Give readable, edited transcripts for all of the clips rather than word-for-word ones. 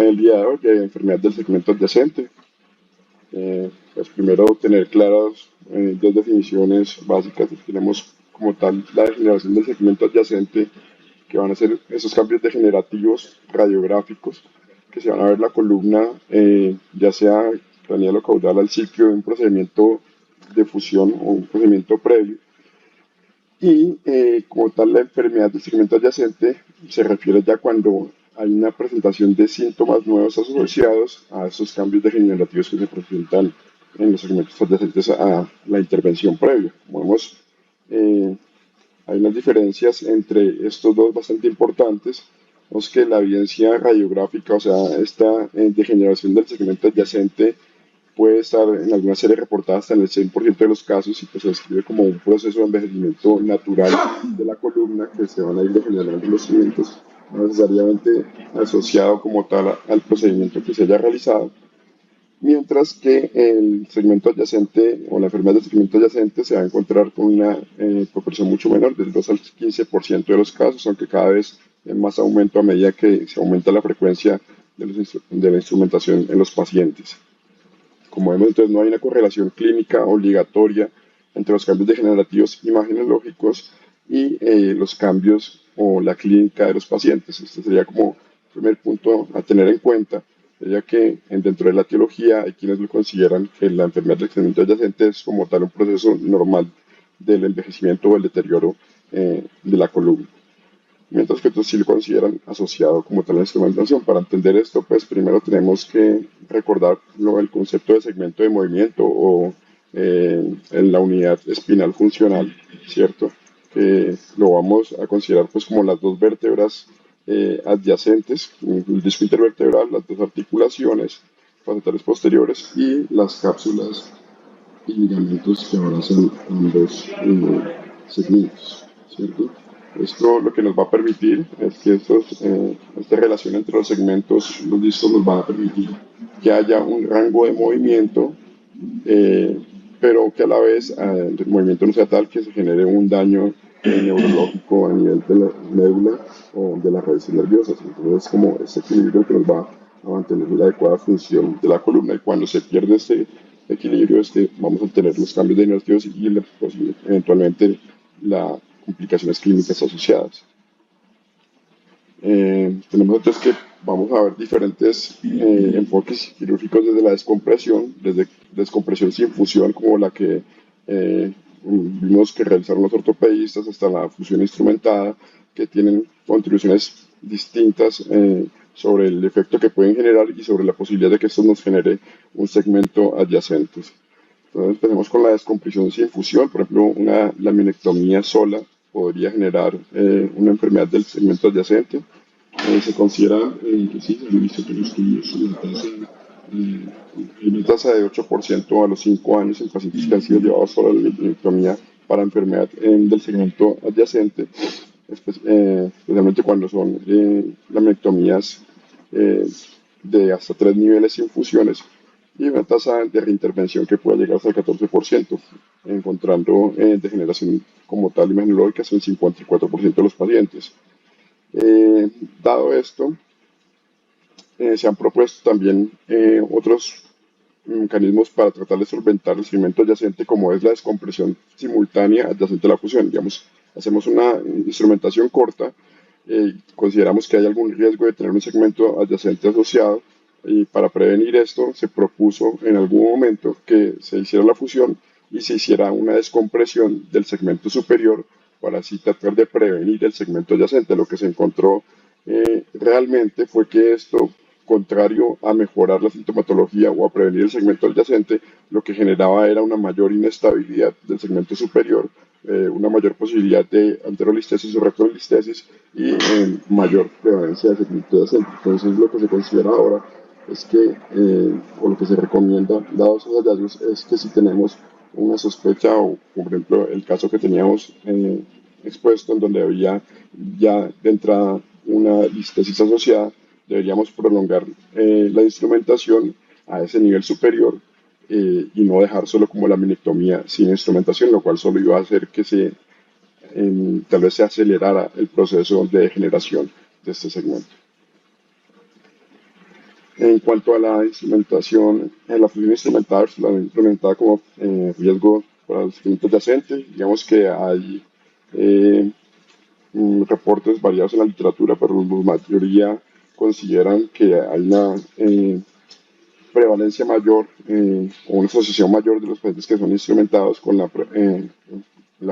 el día de hoy de enfermedad del segmento adyacente. Pues primero tener claras dos definiciones básicas. Tenemos como tal la degeneración del segmento adyacente, que van a ser esos cambios degenerativos radiográficos que se van a ver en la columna, ya sea craneal o caudal al sitio de un procedimiento de fusión o un procedimiento previo. Y como tal, la enfermedad del segmento adyacente se refiere ya cuando hay una presentación de síntomas nuevos asociados a esos cambios degenerativos que se presentan en los segmentos adyacentes a la intervención previa. Como vemos, eh, hay unas diferencias entre estos dos bastante importantes. Vemos que la evidencia radiográfica, o sea, esta degeneración del segmento adyacente, puede estar en alguna serie reportada hasta en el 100% de los casos y que se describe como un proceso de envejecimiento natural de la columna que se van a ir degenerando los segmentos, no necesariamente asociado como tal al procedimiento que se haya realizado, mientras que el segmento adyacente o la enfermedad del segmento adyacente se va a encontrar con una proporción mucho menor, del 2 al 15% de los casos, aunque cada vez en más aumento a medida que se aumenta la frecuencia de la instrumentación en los pacientes. Como vemos, entonces no hay una correlación clínica obligatoria entre los cambios degenerativos imagenológicos y los cambios o la clínica de los pacientes. Este sería como el primer punto a tener en cuenta, ya que dentro de la etiología hay quienes lo consideran que la enfermedad del segmento adyacente es como tal un proceso normal del envejecimiento o el deterioro de la columna, mientras que otros sí lo consideran asociado como tal a la instrumentación. Para entender esto, pues primero tenemos que recordar el concepto de segmento de movimiento o en la unidad espinal funcional, ¿cierto? Que lo vamos a considerar pues como las dos vértebras adyacentes, el disco intervertebral, las dos articulacionnes parentales posteriores y las cápsulas y ligamentos que abrazan ambos segmentos, ¿cierto? Esto lo que nos va a permitir es que esta relación entre los segmentos, los discos, nos va a permitir que haya un rango de movimiento, eh, pero que a la vez el movimiento no sea tal que se genere un daño neurológico a nivel de la médula o de las raíces nerviosas. Entonces es como ese equilibrio que nos va a mantener la adecuada función de la columna, y cuando se pierde este equilibrio es que vamos a tener los cambios degenerativos y pues, eventualmente las complicaciones clínicas asociadas. Tenemos entonces que vamos a ver diferentes enfoques quirúrgicos, desde la descompresión, desde descompresión sin fusión como la que vimos que realizaron los ortopedistas, hasta la fusión instrumentada, que tienen contribuciones distintas sobre el efecto que pueden generar y sobre la posibilidad de que esto nos genere un segmento adyacente. Entonces empecemos con la descompresión sin fusión. Por ejemplo, una laminectomía sola podría generar una enfermedad del segmento adyacente. Se considera que sí, se han visto que los estudios, hay una tasa de 8% a los 5 años en pacientes que han sido llevados a la laminectomía para enfermedad del segmento adyacente, especialmente cuando son laminectomías eh, de hasta 3 niveles sin fusiones, y una tasa de reintervención que puede llegar hasta el 14%, encontrando degeneración como tal imagenológica en 54% de los pacientes. Dado esto, se han propuesto también otros mecanismos para tratar de solventar el segmento adyacente, como es la descompresión simultánea adyacente a la fusión. Digamos, hacemos una instrumentación corta, consideramos que hay algún riesgo de tener un segmento adyacente asociado, y para prevenir esto se propuso en algún momento que se hiciera la fusión y se hiciera una descompresión del segmento superior para así tratar de prevenir el segmento adyacente. Lo que se encontró realmente fue que esto, contrario a mejorar la sintomatología o a prevenir el segmento adyacente, lo que generaba era una mayor inestabilidad del segmento superior, una mayor posibilidad de anterolistesis o retrolistesis y mayor prevalencia del segmento adyacente. Entonces, lo que se considera ahora es que, o lo que se recomienda, dados esos hallazgos, es que si tenemos una sospecha, o por ejemplo el caso que teníamos expuesto, en donde había ya de entrada una listesis asociada, deberíamos prolongar la instrumentación a ese nivel superior, y no dejar solo como la minectomía sin instrumentación, lo cual solo iba a hacer que tal vez se acelerara el proceso de degeneración de este segmento. En cuanto a la instrumentación, la función instrumental, la implementada como riesgo para los segmentos adyacentes, digamos que hay eh, reportes variados en la literatura, pero la mayoría consideran que hay una prevalencia mayor o una asociación mayor de los pacientes que son instrumentados con la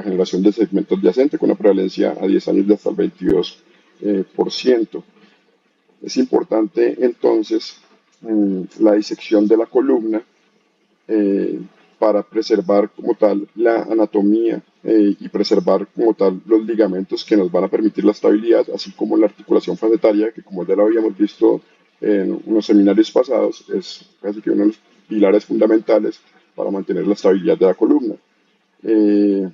generación de segmento adyacente, con una prevalencia a 10 años de hasta el 22%. Es importante entonces la disección de la columna eh, para preservar como tal la anatomía y preservar como tal los ligamentos que nos van a permitir la estabilidad, así como la articulación facetaria, que como ya lo habíamos visto en unos seminarios pasados, es casi que uno de los pilares fundamentales para mantener la estabilidad de la columna. Eh,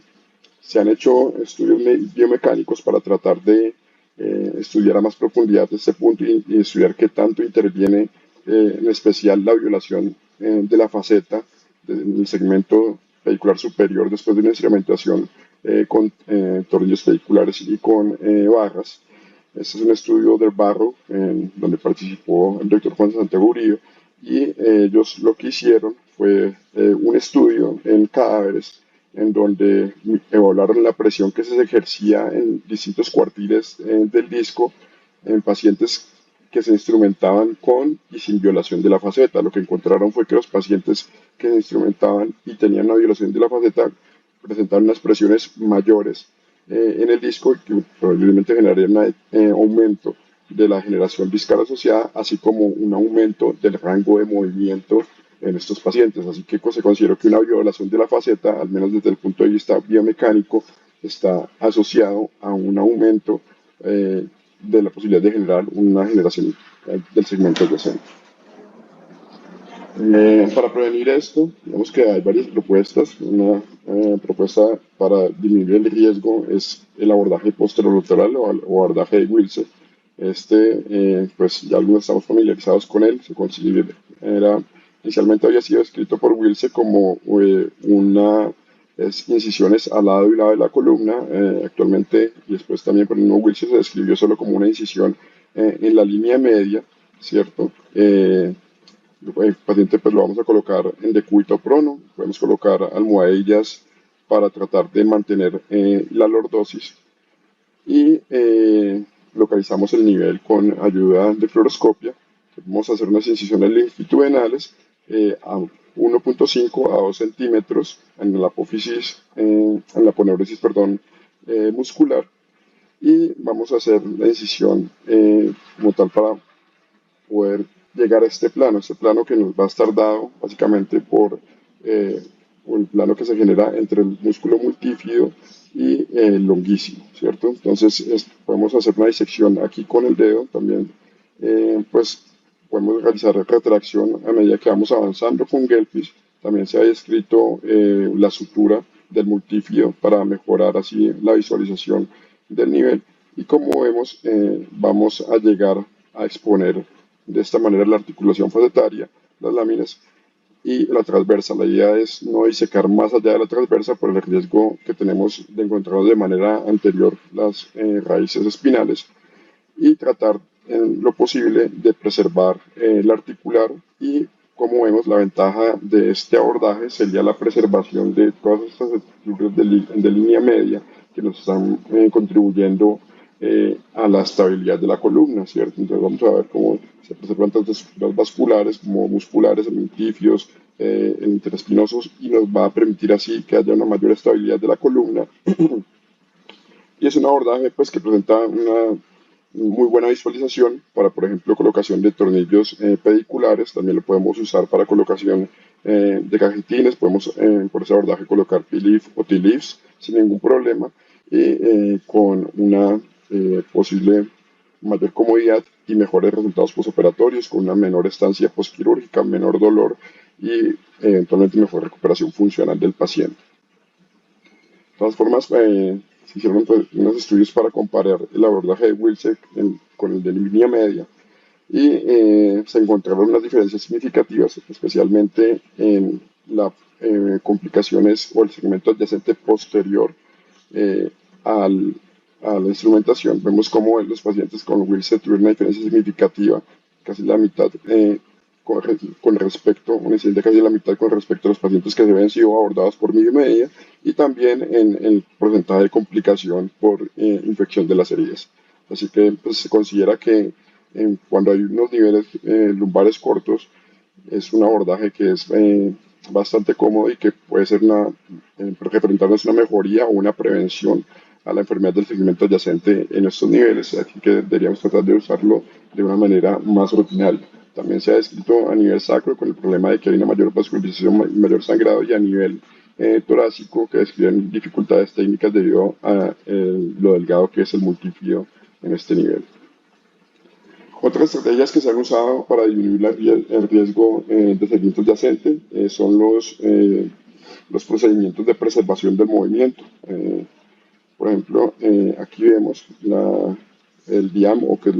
Se han hecho estudios biomecánicos para tratar de estudiar a más profundidad este punto y estudiar qué tanto interviene, en especial la violación de la faceta del segmento pedicular superior después de una instrumentación con tornillos pediculares y con barras. Este es un estudio del barro en donde participó el doctor Juan Santagurillo y ellos lo que hicieron fue un estudio en cadáveres en donde evaluaron la presión que se ejercía en distintos cuartiles del disco en pacientes que se instrumentaban con y sin violación de la faceta. Lo que encontraron fue que los pacientes que se instrumentaban y tenían una violación de la faceta presentaban unas presiones mayores en el disco que probablemente generarían un aumento de la generación discal asociada, así como un aumento del rango de movimiento en estos pacientes. Así que se considera que una violación de la faceta, al menos desde el punto de vista biomecánico, está asociado a un aumento de la posibilidad de generar una generación del segmento adyacente. Para prevenir esto, digamos que hay varias propuestas. Una propuesta para disminuir el riesgo es el abordaje posterolateral o abordaje de Wilson. Pues ya algunos estamos familiarizados con él. Inicialmente había sido escrito por Wilson como incisiones al lado y lado de la columna. Actualmente, y después también por el mismo Wilson, se describió solo como una incisión en la línea media, ¿cierto? El paciente pues lo vamos a colocar en decúbito prono, podemos colocar almohadillas para tratar de mantener la lordosis y localizamos el nivel con ayuda de fluoroscopia. Vamos a hacer unas incisiones longitudinales a 1.5 a 2 centímetros en la apófisis, en la aponeurosis, perdón, muscular y vamos a hacer la incisión como tal para poder llegar a este plano que nos va a estar dado básicamente por el plano que se genera entre el músculo multífido y el longuísimo, ¿cierto? Entonces podemos hacer una disección aquí con el dedo también, pues podemos realizar retracción a medida que vamos avanzando con Gelpis. También se ha descrito la sutura del multífido para mejorar así la visualización del nivel y como vemos vamos a llegar a exponer de esta manera la articulación facetaria, las láminas y la transversa. La idea es no disecar más allá de la transversa por el riesgo que tenemos de encontrar de manera anterior las raíces espinales y tratar en lo posible de preservar la articular y como vemos la ventaja de este abordaje sería la preservación de todas estas estructuras de línea media que nos están contribuyendo a la estabilidad de la columna, ¿cierto? Entonces vamos a ver cómo se preservan tanto estructuras vasculares como musculares, cementíferos, interespinosos y nos va a permitir así que haya una mayor estabilidad de la columna y es un abordaje pues que presenta una muy buena visualización para, por ejemplo, colocación de tornillos pediculares. También lo podemos usar para colocación de cajetines. Podemos, por ese abordaje, colocar P-leaf o T-leaves sin ningún problema y con una posible mayor comodidad y mejores resultados postoperatorios, con una menor estancia postquirúrgica, menor dolor y eventualmente mejor recuperación funcional del paciente. De todas formas, se hicieron pues, unos estudios para comparar el abordaje de Wilczek con el de línea media y se encontraron unas diferencias significativas, especialmente en las complicaciones o el segmento adyacente posterior eh, al, a la instrumentación. Vemos cómo en los pacientes con Wilczek tuvieron una diferencia significativa casi la mitad con respecto, una incidencia casi la mitad con respecto a los pacientes que se habían sido abordados por media y también en el porcentaje de complicación por infección de las heridas. Así que pues, se considera que cuando hay unos niveles lumbares cortos, es un abordaje que es bastante cómodo y que puede ser representarnos una mejoría o una prevención a la enfermedad del segmento adyacente en estos niveles, así que deberíamos tratar de usarlo de una manera más rutinaria. También se ha descrito a nivel sacro con el problema de que hay una mayor vascularización y mayor sangrado y a nivel torácico que describen dificultades técnicas debido a lo delgado que es el multifío en este nivel. Otras estrategias que se han usado para disminuir el riesgo de segmento adyacente son los procedimientos de preservación del movimiento. Por ejemplo, aquí vemos el DIAM, o que es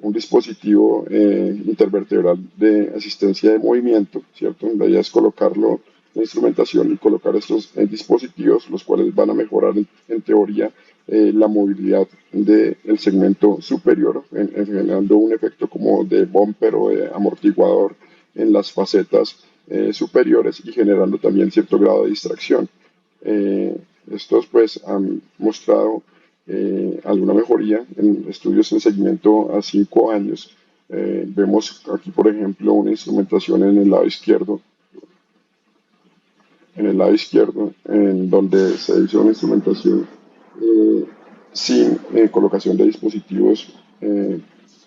un dispositivo intervertebral de asistencia de movimiento, ¿cierto? La idea es colocarlo en instrumentación y colocar estos dispositivos, los cuales van a mejorar en teoría la movilidad del segmento superior, generando un efecto como de bumper o de amortiguador en las facetas superiores y generando también cierto grado de distracción. Eh, Estos pues han mostrado alguna mejoría en estudios en seguimiento a 5 años. Vemos aquí, por ejemplo, una instrumentación en el lado izquierdo, en donde se hizo una instrumentación eh, sin colocación de dispositivos de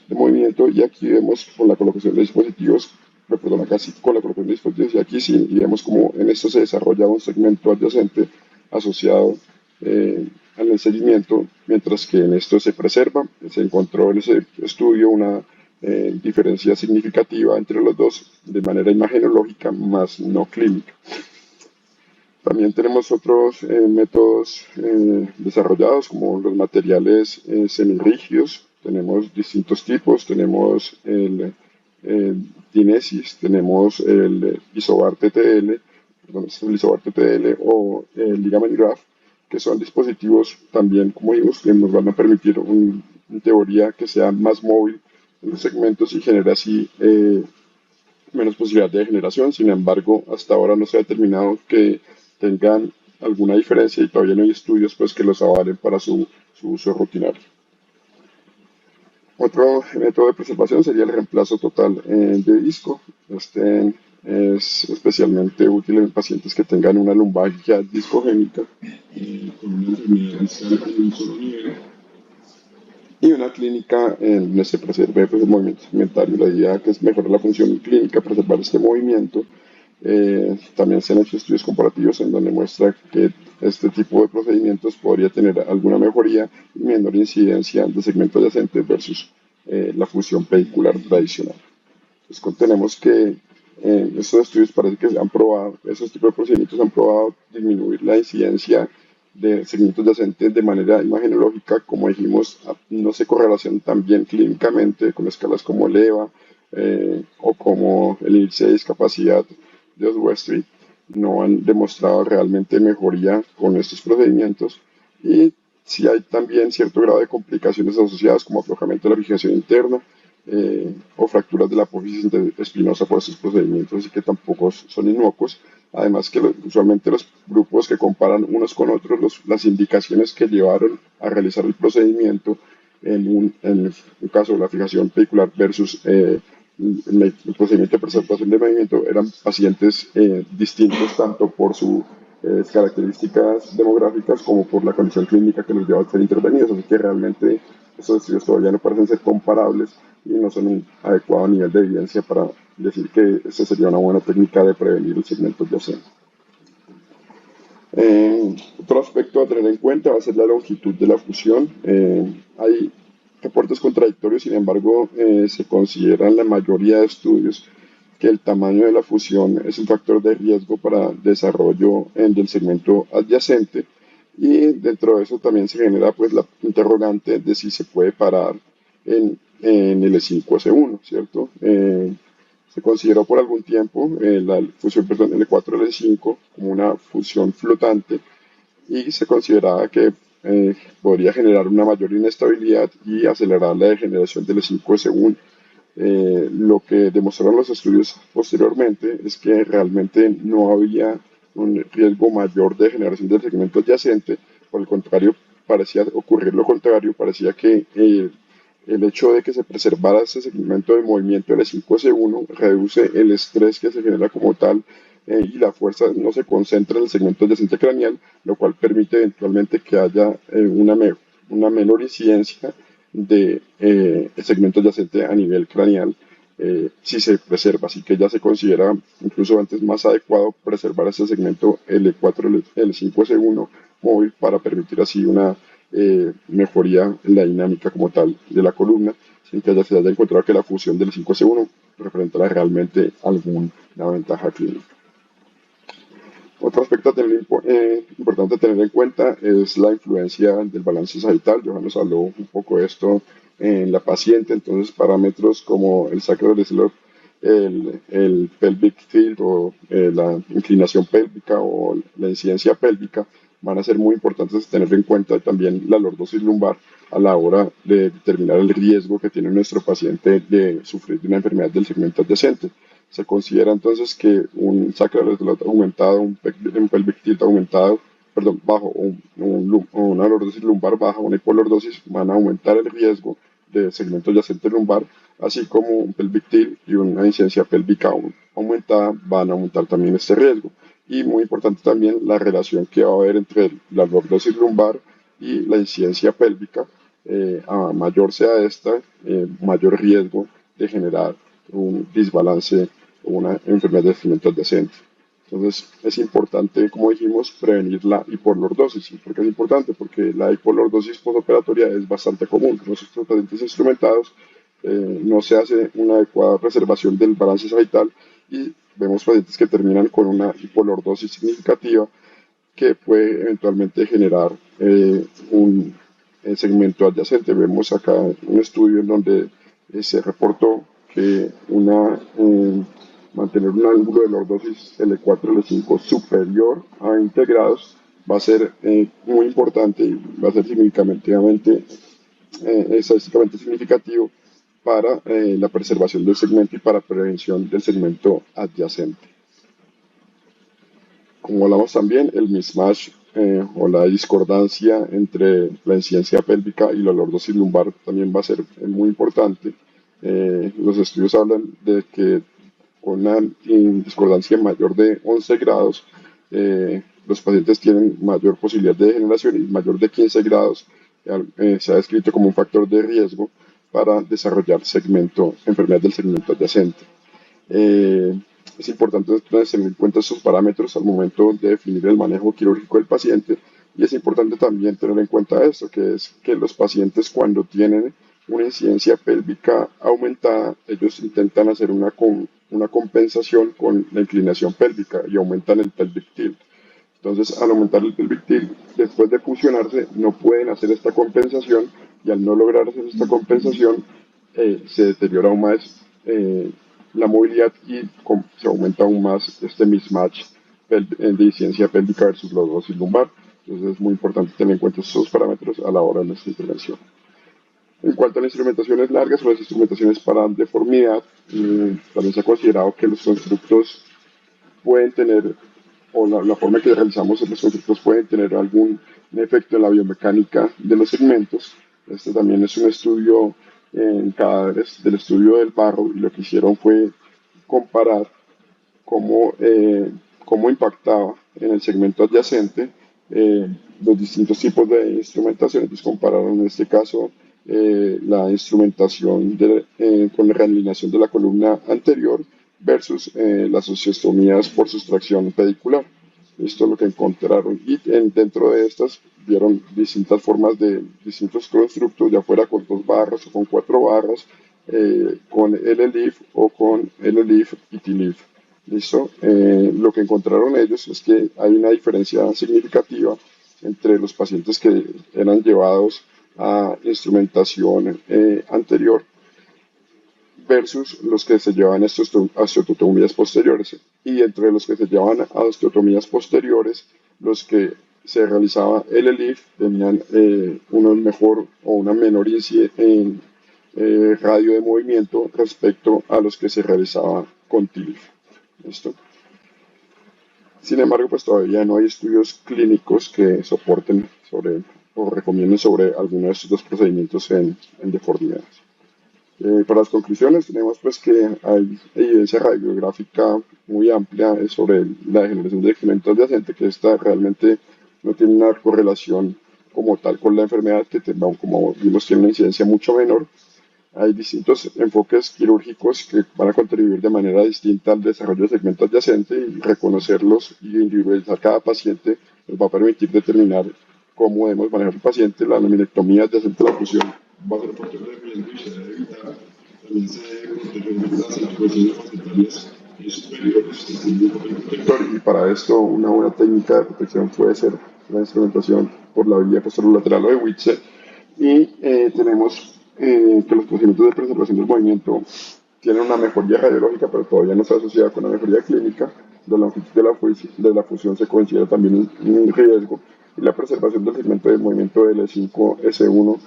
movimiento, y aquí vemos con la colocación de dispositivos, perdón, acá sí con la colocación de dispositivos y aquí sí, y vemos como en esto se desarrolla un segmento adyacente asociado al seguimiento, mientras que en esto se preserva. Se encontró en ese estudio una diferencia significativa entre los dos de manera imagenológica, más no clínica. También tenemos otros métodos desarrollados como los materiales semirrígidos. Tenemos distintos tipos, tenemos el Dinesis, tenemos el Isobar TTL, perdón, es el Isobar TTL o el Ligament Graft, que son dispositivos también, como vimos, que nos van a permitir en teoría que sea más móvil en los segmentos y genere así menos posibilidad de degeneración. Sin embargo, hasta ahora no se ha determinado que tengan alguna diferencia y todavía no hay estudios pues, que los avalen para su uso rutinario. Otro método de preservación sería el reemplazo total de disco. Este es especialmente útil en pacientes que tengan una lumbalgia discogénica con una enfermedad en un solo nivel y una clínica en donde se preserve pues, el movimiento segmentario. La idea que es mejorar la función clínica, preservar este movimiento. También se han hecho estudios comparativos en donde muestra que este tipo de procedimientos podría tener alguna mejoría y menor incidencia de segmento adyacente versus la fusión pedicular tradicional. Entonces, tenemos que estos estudios parece que han probado, esos tipos de procedimientos han probado disminuir la incidencia de segmentos adyacentes de manera imagenológica, como dijimos, no se correlacionan tan bien clínicamente con escalas como el EVA o como el índice de discapacidad de Oswestry, no han demostrado realmente mejoría con estos procedimientos y sí hay también cierto grado de complicaciones asociadas como aflojamiento de la fijación interna o fracturas de la apófisis espinosa por estos procedimientos, así que tampoco son inocuos. Además que usualmente los grupos que comparan unos con otros las indicaciones que llevaron a realizar el procedimiento en un caso de la fijación pedicular versus el procedimiento de preservación de movimiento eran pacientes distintos tanto por sus características demográficas como por la condición clínica que los lleva a ser intervenidos, así que realmente estos estudios todavía no parecen ser comparables y no son un adecuado nivel de evidencia para decir que esta sería una buena técnica de prevenir el segmento adyacente. Otro aspecto a tener en cuenta va a ser la longitud de la fusión. Hay reportes contradictorios, sin embargo, se considera en la mayoría de estudios que el tamaño de la fusión es un factor de riesgo para desarrollo del segmento adyacente y dentro de eso también se genera pues la interrogante de si se puede parar en el E5-S1, ¿cierto? Se consideró por algún tiempo la fusión L4-L5 como una fusión flotante y se consideraba que podría generar una mayor inestabilidad y acelerar la degeneración del E5 según lo que demostraron los estudios posteriormente es que realmente no había un riesgo mayor de generación del segmento adyacente, por el contrario, parecía ocurrir lo contrario, parecía que el hecho de que se preservara ese segmento de movimiento L5S1 reduce el estrés que se genera como tal y la fuerza no se concentra en el segmento adyacente craneal, lo cual permite eventualmente que haya una menor incidencia de segmento adyacente a nivel craneal si se preserva, así que ya se considera incluso antes más adecuado preservar ese segmento L4, L5, S1 móvil para permitir así una mejoría en la dinámica como tal de la columna, sin que se haya encontrado que la fusión del 5S1 representará realmente alguna ventaja clínica. Otro aspecto importante a tener en cuenta es la influencia del balance sagital. Johan nos habló un poco de esto en la paciente, entonces parámetros como el sacral slope, el pelvic tilt o la inclinación pélvica o la incidencia pélvica van a ser muy importantes tener en cuenta también la lordosis lumbar a la hora de determinar el riesgo que tiene nuestro paciente de sufrir de una enfermedad del segmento adyacente. Se considera entonces que un sacral slope aumentado, un pelvic tilt aumentado, perdón, bajo, una lordosis lumbar baja, una hipolordosis, van a aumentar el riesgo de segmento adyacente lumbar, así como un pelvic tilt y una incidencia pélvica aumentada van a aumentar también este riesgo. Y muy importante también la relación que va a haber entre la lordosis lumbar y la incidencia pélvica. A mayor sea esta, mayor riesgo de generar un desbalance o una enfermedad de segmento adyacente. Entonces es importante, como dijimos, prevenir la hiporlordosis. ¿Por qué es importante? Porque la hiporlordosis postoperatoria es bastante común. En los pacientes instrumentados no se hace una adecuada preservación del balance sagital y vemos pacientes que terminan con una hipolordosis significativa que puede eventualmente generar un segmento adyacente. Vemos acá un estudio en donde se reportó que mantener un ángulo de lordosis L4, L5 superior a 20 grados va a ser muy importante y va a ser estadísticamente significativo para la preservación del segmento y para prevención del segmento adyacente. Como hablamos también, el mismatch o la discordancia entre la incidencia pélvica y la lordosis lumbar también va a ser muy importante. Los estudios hablan de que con una discordancia mayor de 11 grados, los pacientes tienen mayor posibilidad de degeneración y mayor de 15 grados se ha descrito como un factor de riesgo para desarrollar enfermedad del segmento adyacente. Es importante tener en cuenta estos parámetros al momento de definir el manejo quirúrgico del paciente y es importante también tener en cuenta esto, que es que los pacientes cuando tienen una incidencia pélvica aumentada, ellos intentan hacer una compensación con la inclinación pélvica y aumentan el pelvic tilt. Entonces, al aumentar el pelvic tilt, después de fusionarse, no pueden hacer esta compensación y al no lograr hacer esta compensación, se deteriora aún más la movilidad y se aumenta aún más este mismatch de incidencia pélvica versus lordosis lumbar. Entonces, es muy importante tener en cuenta estos parámetros a la hora de nuestra intervención. En cuanto a las instrumentaciones largas o las instrumentaciones para deformidad, también se ha considerado que los constructos pueden tener, o la forma en que realizamos los constructos pueden tener algún efecto en la biomecánica de los segmentos. Este también es un estudio en cadáveres del estudio del barro y lo que hicieron fue comparar cómo impactaba en el segmento adyacente los distintos tipos de instrumentación. Entonces compararon en este caso la instrumentación con la realineación de la columna anterior versus las osteostomías por sustracción pedicular. Esto es lo que encontraron y dentro de estas vieron distintas formas de distintos constructos, ya fuera con 2 barras o con 4 barras, con L-Leaf o con L-Leaf y T-Leaf. ¿Listo? Lo que encontraron ellos es que hay una diferencia significativa entre los pacientes que eran llevados a instrumentación anterior versus los que se llevan a osteotomías posteriores. Y entre los que se llevan a osteotomías posteriores, los que se realizaba el ELIF tenían una mejor o una menor en radio de movimiento respecto a los que se realizaba con TILF. ¿Listo? Sin embargo, pues todavía no hay estudios clínicos que soporten sobre o recomienden sobre alguno de estos dos procedimientos en deformidades. Para las conclusiones tenemos pues que hay evidencia radiográfica muy amplia sobre la degeneración de segmentos adyacentes, que esta realmente no tiene una correlación como tal con la enfermedad, que como vimos tiene una incidencia mucho menor. Hay distintos enfoques quirúrgicos que van a contribuir de manera distinta al desarrollo de segmento adyacente, y reconocerlos y individualizar cada paciente nos va a permitir determinar cómo debemos manejar al paciente. La laminectomía adyacente a la fusión va a ser un factor de riesgo y se debe evitar. También se debe proteger las lesiones facetarias superiores y para esto una buena técnica de protección puede ser la instrumentación por la vía posterolateral o de Whitset. Y tenemos que los procedimientos de preservación del movimiento tienen una mejoría radiológica, pero todavía no está asociada con una mejoría clínica. La longitud de la fusión se considera también un riesgo. Y la preservación del segmento de movimiento L5-S1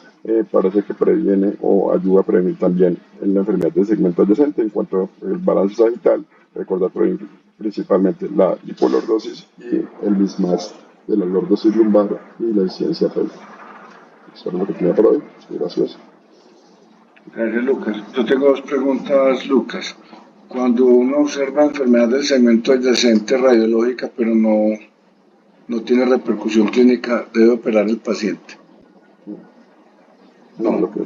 parece que previene o ayuda a prevenir también en la enfermedad del segmento adyacente. En cuanto al balance sagital, recordar principalmente la hipolordosis y el mismatch de la lordosis lumbar y la incidencia pélvica. Eso es lo que tenía por hoy. Gracias. Gracias, Lucas. Yo tengo dos preguntas, Lucas. Cuando uno observa enfermedad del segmento adyacente radiológica, pero no tiene repercusión clínica, ¿debe operar el paciente? No, No. lo que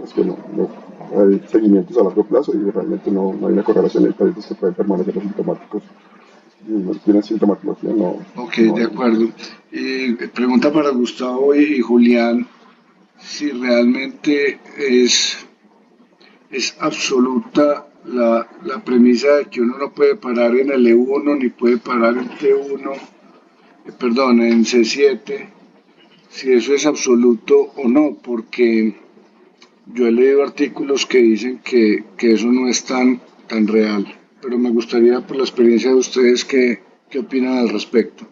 es que no. Hay seguimientos a largo plazo y realmente no hay una correlación. Hay pacientes que pueden permanecer asintomáticos y no tienen sintomatología, Ok, no de hay. acuerdo. Y pregunta para Gustavo y Julián, si realmente es absoluta la premisa de que uno no puede parar en el E1 ni puede parar en T1, perdón, en C7, si eso es absoluto o no, porque yo he leído artículos que dicen que eso no es tan real, pero me gustaría por la experiencia de ustedes qué opinan al respecto.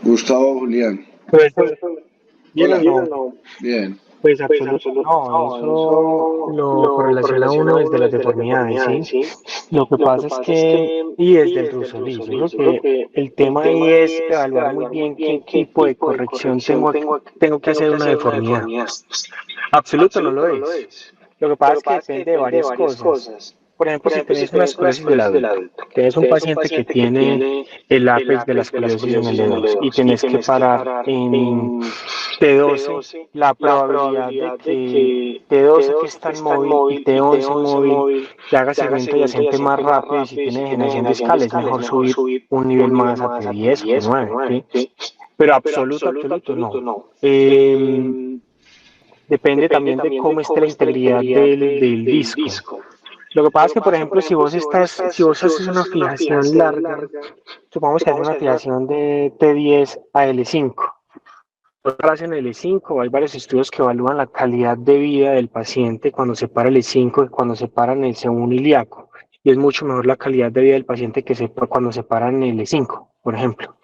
Gustavo, Julián. Pues, bien o Hola. no, Bien. pues absoluto no, eso lo correlaciona uno desde las deformidades, ¿sí? Lo que pasa es que, y desde el Rusolí, yo creo que el tema ahí es evaluar muy bien qué tipo de corrección tengo que hacer una deformidad. Absoluto no lo es. Lo que pasa es que depende de varias cosas. Por ejemplo, si tenés una escoliosis del adulto, tenés un paciente que tiene el ápex de la escoliosis en el E2 y tenés que parar en T12, la probabilidad de que T12 que es tan móvil y T11 móvil te haga segmento adyacente más rápido, y si tiene degeneración discal es mejor subir un nivel más a T10 o T9, ¿sí? Pero absoluto, absoluto no. Depende también de cómo esté la integridad del disco. Lo que pasa es que, por ejemplo, si vos haces una fijación larga, supongamos que haces una fijación de T10 a L5. En el E5 hay varios estudios que evalúan la calidad de vida del paciente cuando se para el E5 que cuando se para en el C1 ilíaco. Y es mucho mejor la calidad de vida del paciente cuando se para en el E5, por ejemplo.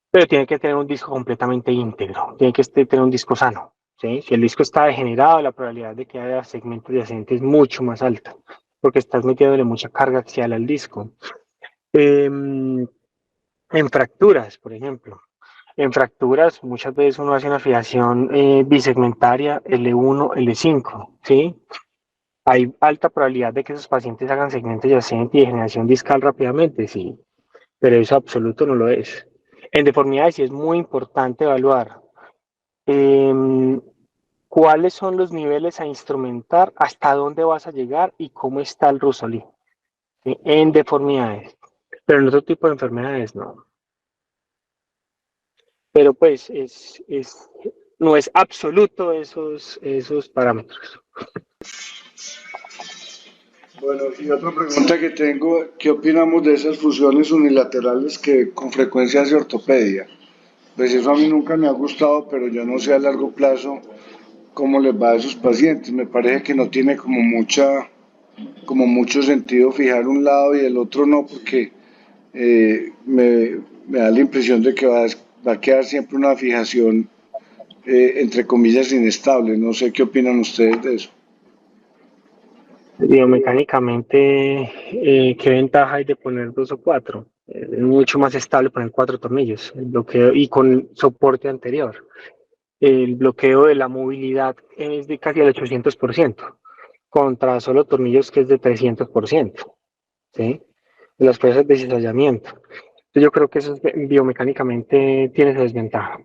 Pero tiene que tener un disco completamente íntegro, tiene que tener un disco sano. ¿Sí? Si el disco está degenerado, la probabilidad de que haya segmentos adyacentes es mucho más alta, porque estás metiéndole mucha carga axial al disco. En fracturas, por ejemplo. En fracturas, muchas veces uno hace una fijación bisegmentaria L1, L5, ¿sí? Hay alta probabilidad de que esos pacientes hagan segmento adyacente y degeneración discal rápidamente, sí, pero eso absoluto no lo es. En deformidades sí es muy importante evaluar eh, cuáles son los niveles a instrumentar, hasta dónde vas a llegar y cómo está el Rusolí, ¿sí? En deformidades, pero en otro tipo de enfermedades no. Pero pues no es absoluto esos parámetros. Bueno, y otra pregunta que tengo, ¿qué opinamos de esas fusiones unilaterales que con frecuencia hace ortopedia? Pues eso a mí nunca me ha gustado, pero yo no sé a largo plazo cómo les va a esos pacientes. Me parece que no tiene como mucha como mucho sentido fijar un lado y el otro no, porque me da la impresión de que va a quedar siempre una fijación, entre comillas, inestable. No sé qué opinan ustedes de eso. Biomecánicamente, ¿qué ventaja hay de poner dos o cuatro? Es mucho más estable poner cuatro tornillos, el bloqueo y con soporte anterior. El bloqueo de la movilidad es de casi el 800%, contra solo tornillos que es de 300%, ¿sí? Las fuerzas de cizallamiento. Entonces yo creo que eso biomecánicamente tiene esa desventaja.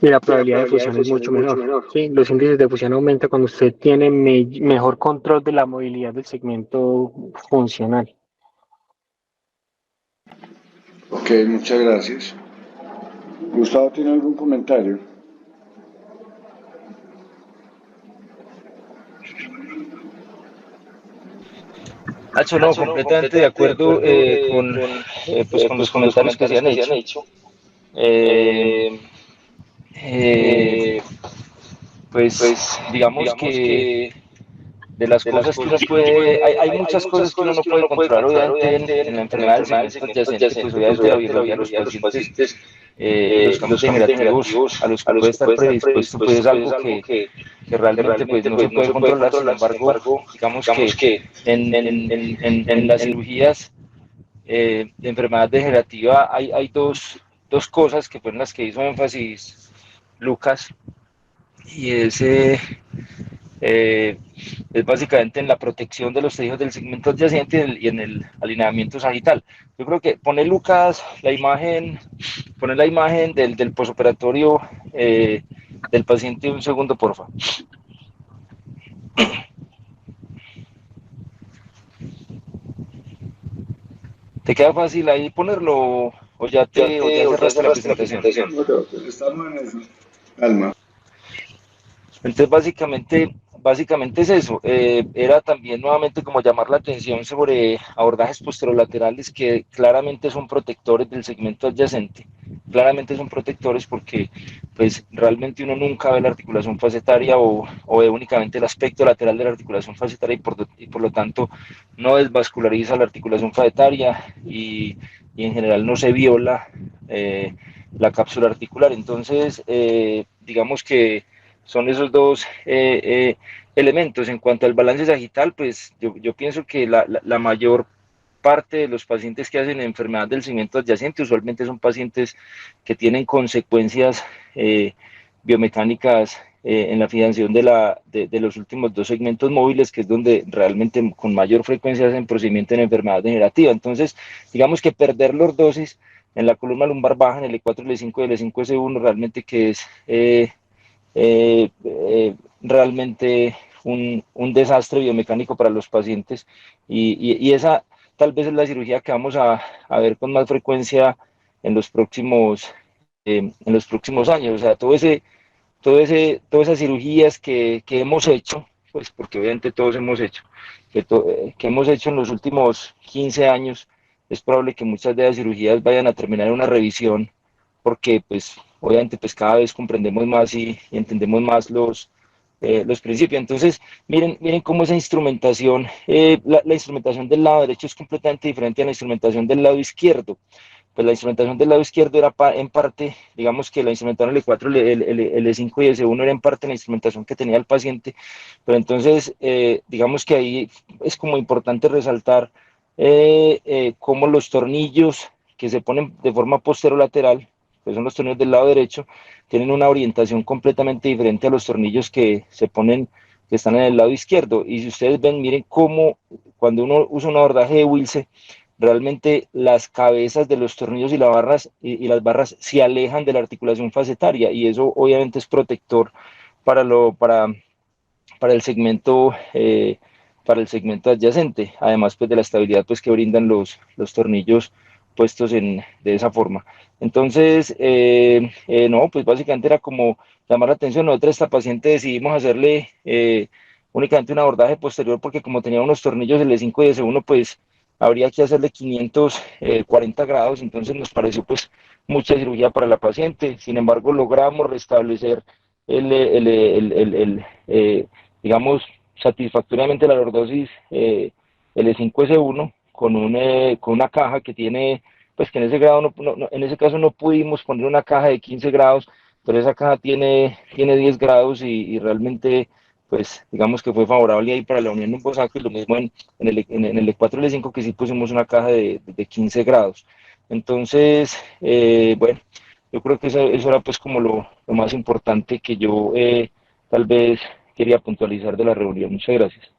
Y la probabilidad de fusión es mucho menor. ¿Sí? Los índices de fusión aumentan cuando usted tiene mejor control de la movilidad del segmento funcional. Ok, muchas gracias. Gustavo, ¿tiene algún comentario? Nacho, no, completamente de acuerdo pues con los comentarios que se han hecho. Eh, eh, pues digamos que de las cosas que uno puede, hay muchas cosas que uno no puede controlar, obviamente, en la enfermedad del segmento adyacente, pues obviamente la biología de los pacientes y los campos degenerativos a los que puede estar predispuesto, pues es algo que realmente pues no se puede controlar. Sin embargo, digamos que en las cirugías de enfermedad degenerativa hay dos cosas que fueron las que hizo énfasis Lucas, y es básicamente en la protección de los tejidos del segmento adyacente y en el alineamiento sagital. Yo creo que Lucas pone la imagen del posoperatorio del paciente un segundo, porfa. ¿Te queda fácil ahí ponerlo o ya cerraste la presentación? Estamos en eso. Calma. Entonces, básicamente es eso. Era también nuevamente como llamar la atención sobre abordajes posterolaterales que claramente son protectores del segmento adyacente. Claramente son protectores porque pues realmente uno nunca ve la articulación facetaria o ve únicamente el aspecto lateral de la articulación facetaria y por lo tanto no desvasculariza la articulación facetaria y en general no se viola la cápsula articular. Entonces, digamos que son esos dos elementos. En cuanto al balance sagital, pues yo pienso que la mayor parte de los pacientes que hacen enfermedad del segmento adyacente usualmente son pacientes que tienen consecuencias biomecánicas en la fijación de los últimos dos segmentos móviles, que es donde realmente con mayor frecuencia hacen procedimiento en enfermedad degenerativa. Entonces, digamos que perder lordosis en la columna lumbar baja, en el E4, L5 y L5, S1, realmente que es realmente un desastre biomecánico para los pacientes y esa tal vez es la cirugía que vamos a ver con más frecuencia en los próximos años. O sea, todas esas cirugías que hemos hecho, pues porque obviamente todos hemos hecho, que hemos hecho en los últimos 15 años, es probable que muchas de las cirugías vayan a terminar en una revisión porque pues obviamente pues cada vez comprendemos más y entendemos más los principios. Entonces, miren cómo esa instrumentación, la instrumentación del lado derecho es completamente diferente a la instrumentación del lado izquierdo. Pues la instrumentación del lado izquierdo era en parte, digamos que la instrumentación L4, L5 y S1 era en parte la instrumentación que tenía el paciente, pero entonces digamos que ahí es como importante resaltar cómo los tornillos que se ponen de forma posterolateral, que son los tornillos del lado derecho, tienen una orientación completamente diferente a los tornillos que se ponen, que están en el lado izquierdo. Y si ustedes ven, miren cómo cuando uno usa un abordaje de Wilce, realmente las cabezas de los tornillos y las barras se alejan de la articulación facetaria y eso obviamente es protector para, para el segmento para el segmento adyacente, además pues de la estabilidad pues que brindan los tornillos puestos de esa forma. Entonces, no, pues básicamente era como llamar la atención. Nosotros a esta paciente decidimos hacerle únicamente un abordaje posterior porque como tenía unos tornillos L5 y S1, pues habría que hacerle 540 grados, entonces nos pareció pues mucha cirugía para la paciente. Sin embargo, logramos restablecer el digamos, satisfactoriamente la lordosis L5S1 con una caja que tiene, pues que en ese grado en ese caso no pudimos poner una caja de 15 grados, pero esa caja tiene 10 grados y realmente, pues digamos que fue favorable ahí para la unión de un bosaco, y lo mismo en el E4 L5, que sí pusimos una caja de 15 grados. Entonces, bueno, yo creo que eso era pues como lo más importante que yo tal vez quería puntualizar de la reunión. Muchas gracias.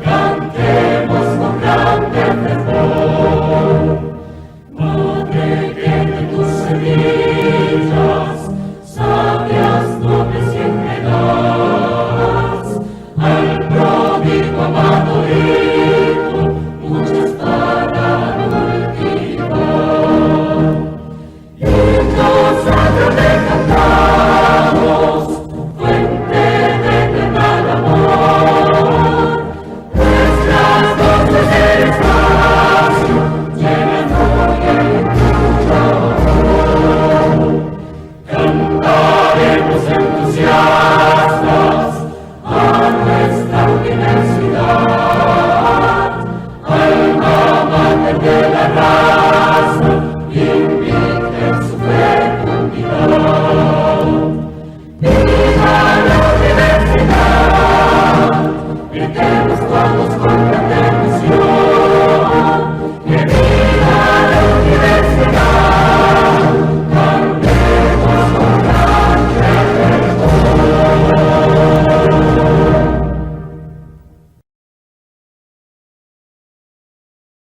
Cantemos con grande fervor.